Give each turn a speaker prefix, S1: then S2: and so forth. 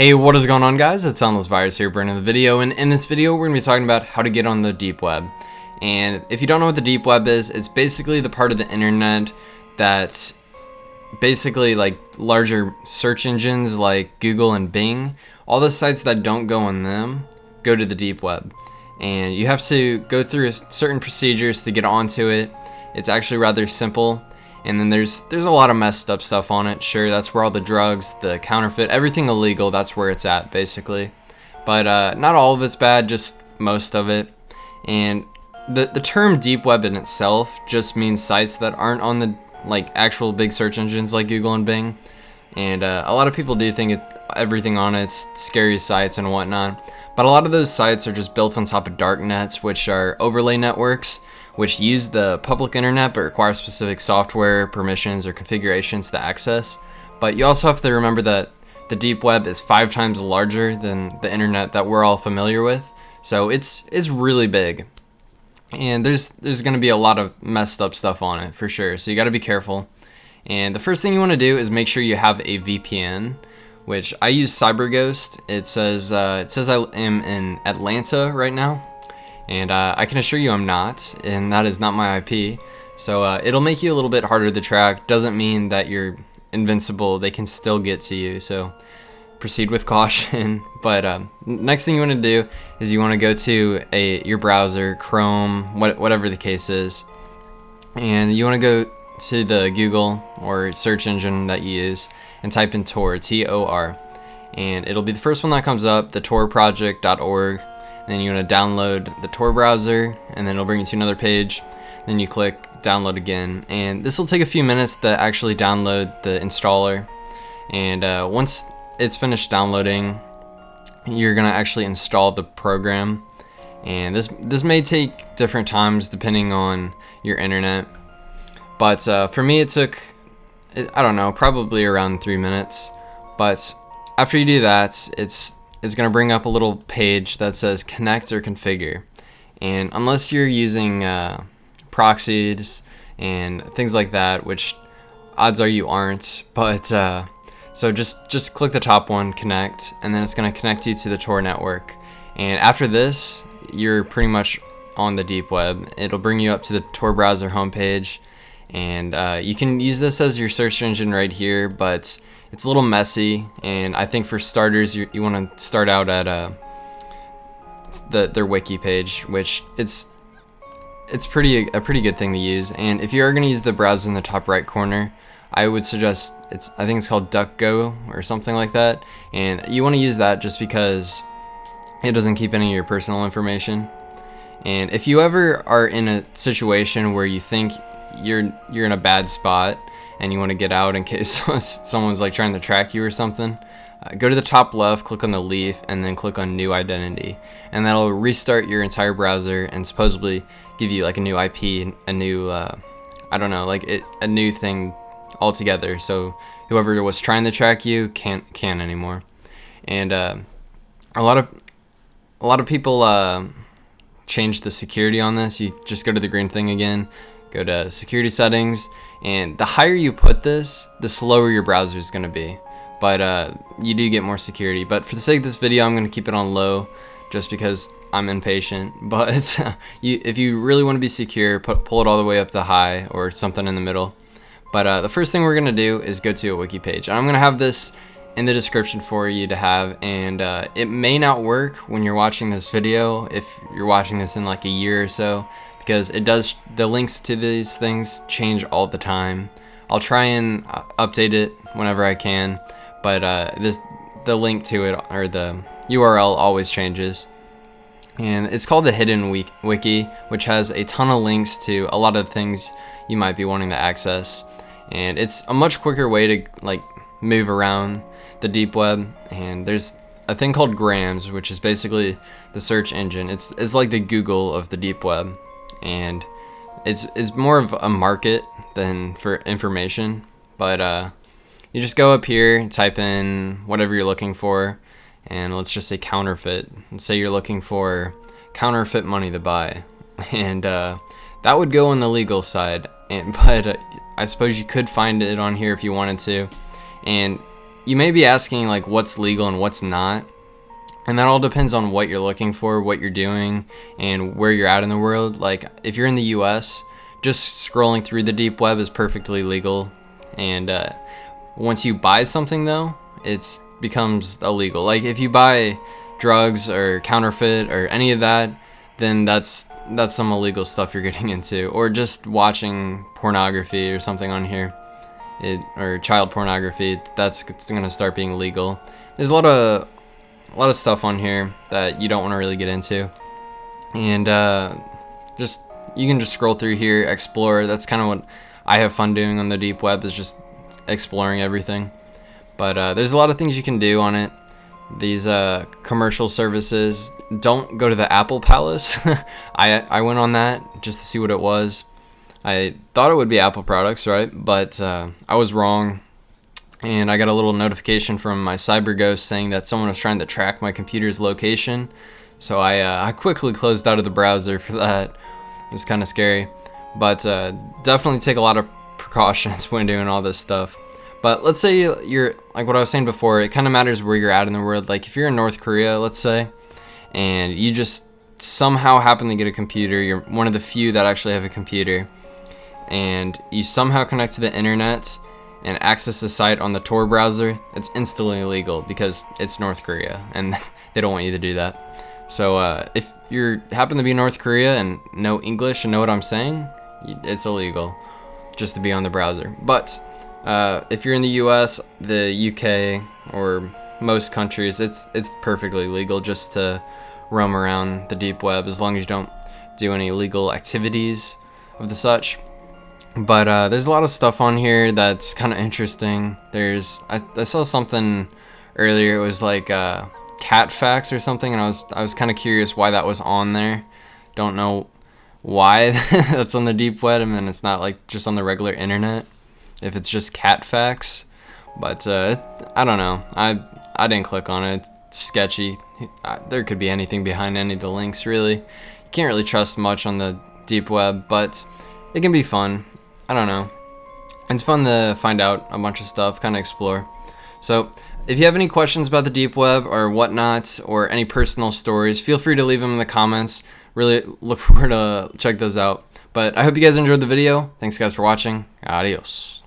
S1: Hey, what is going on, guys? It's Soundless Virus here, bringing the video, and in this video we're going to be talking about how to get on the deep web. And if you don't know what the deep web is, it's basically the part of the internet that basically like larger search engines like Google and Bing, all the sites that don't go on them go to the deep web. And you have to go through certain procedures to get onto it. It's actually rather simple. And then there's a lot of messed up stuff on it. Sure, that's where all the drugs, the counterfeit, everything illegal, that's where it's at, basically. But not all of it's bad, just most of it. And the term deep web in itself just means sites that aren't on the actual big search engines like Google and Bing. And a lot of people do think everything on it's scary sites and whatnot. But a lot of those sites are just built on top of dark nets, which are overlay networks, which use the public internet but require specific software, permissions, or configurations to access. But you also have to remember that the deep web is 5 times larger than the internet that we're all familiar with. So it's really big. And there's going to be a lot of messed up stuff on it for sure. So you got to be careful. And the first thing you want to do is make sure you have a VPN, which I use CyberGhost. It says I am in Atlanta right now. And I can assure you I'm not, and that is not my IP. So it'll make you a little bit harder to track. Doesn't mean that you're invincible. They can still get to you, so proceed with caution. But next thing you want to do is you want to go to your browser, Chrome, whatever the case is. And you want to go to the Google or search engine that you use and type in Tor, T-O-R. And it'll be the first one that comes up, the torproject.org. Then you want to download the Tor browser, and then it'll bring you to another page. Then you click download again, and this will take a few minutes to actually download the installer. And once it's finished downloading, you're gonna actually install the program. And this may take different times depending on your internet, but for me it took, I don't know, probably around 3 minutes. But after you do that, it's going to bring up a little page that says connect or configure. And unless you're using proxies and things like that, which odds are you aren't, but so just click the top one, connect, and then it's going to connect you to the Tor network. And after this, you're pretty much on the deep web. It'll bring you up to the Tor browser homepage, and you can use this as your search engine right here, but it's a little messy, and I think for starters you want to start out at their wiki page, which it's a pretty good thing to use. And if you are going to use the browser in the top right corner, I would suggest I think it's called DuckGo or something like that, and you want to use that just because it doesn't keep any of your personal information. And if you ever are in a situation where you think you're in a bad spot and you want to get out in case someone's trying to track you or something, go to the top left, click on the leaf, and then click on new identity, and that'll restart your entire browser and supposedly give you a new IP, a new I don't know, a new thing altogether, so whoever was trying to track you can't anymore. And a lot of people change the security on this. You just go to the green thing again, go to security settings, and the higher you put this, the slower your browser is going to be. But you do get more security. But for the sake of this video, I'm going to keep it on low just because I'm impatient. But if you really want to be secure, pull it all the way up to high or something in the middle. But the first thing we're going to do is go to a wiki page. And I'm going to have this in the description for you to have. And it may not work when you're watching this video, if you're watching this in a year or so, because the links to these things change all the time. I'll try and update it whenever I can, but the link to it, or the URL, always changes. And it's called the Hidden Wiki, which has a ton of links to a lot of things you might be wanting to access. And it's a much quicker way to move around the deep web. And there's a thing called Grams, which is basically the search engine. It's like the Google of the deep web. And it's more of a market than for information, but you just go up here and type in whatever you're looking for, and let's just say counterfeit, and say you're looking for counterfeit money to buy, and that would go on the legal side, but I suppose you could find it on here if you wanted to. And you may be asking like what's legal and what's not. And that all depends on what you're looking for, what you're doing, and where you're at in the world. Like, if you're in the US, just scrolling through the deep web is perfectly legal. And once you buy something, though, it becomes illegal. Like, if you buy drugs or counterfeit or any of that, then that's some illegal stuff you're getting into. Or just watching pornography or something on here, or child pornography, that's going to start being legal. There's a lot of stuff on here that you don't want to really get into, and you can just scroll through here, explore. That's kind of what I have fun doing on the deep web, is just exploring everything. But there's a lot of things you can do on it. These commercial services, don't go to the Apple Palace. I went on that just to see what it was. I thought it would be Apple products, right? But I was wrong. And I got a little notification from my cyber ghost saying that someone was trying to track my computer's location. So I quickly closed out of the browser for that. It was kind of scary. But definitely take a lot of precautions when doing all this stuff. But let's say you're, like what I was saying before, it kind of matters where you're at in the world. Like if you're in North Korea, let's say, and you just somehow happen to get a computer, you're one of the few that actually have a computer, and you somehow connect to the internet and access the site on the Tor browser, it's instantly illegal because it's North Korea and they don't want you to do that. So if you happen to be in North Korea and know English and know what I'm saying, it's illegal just to be on the browser. But if you're in the US, the UK, or most countries, it's perfectly legal just to roam around the deep web as long as you don't do any illegal activities of the such. But there's a lot of stuff on here that's kind of interesting. I saw something earlier. It was like cat facts or something, and I was kind of curious why that was on there. Don't know why that's on the deep web, and it's not like just on the regular internet. If it's just cat facts, but I don't know. I didn't click on it. It's sketchy. There could be anything behind any of the links. Really, you can't really trust much on the deep web, but it can be fun. I don't know. It's fun to find out a bunch of stuff, kind of explore. So if you have any questions about the deep web or whatnot, or any personal stories, feel free to leave them in the comments. Really look forward to check those out. But I hope you guys enjoyed the video. Thanks guys for watching. Adios.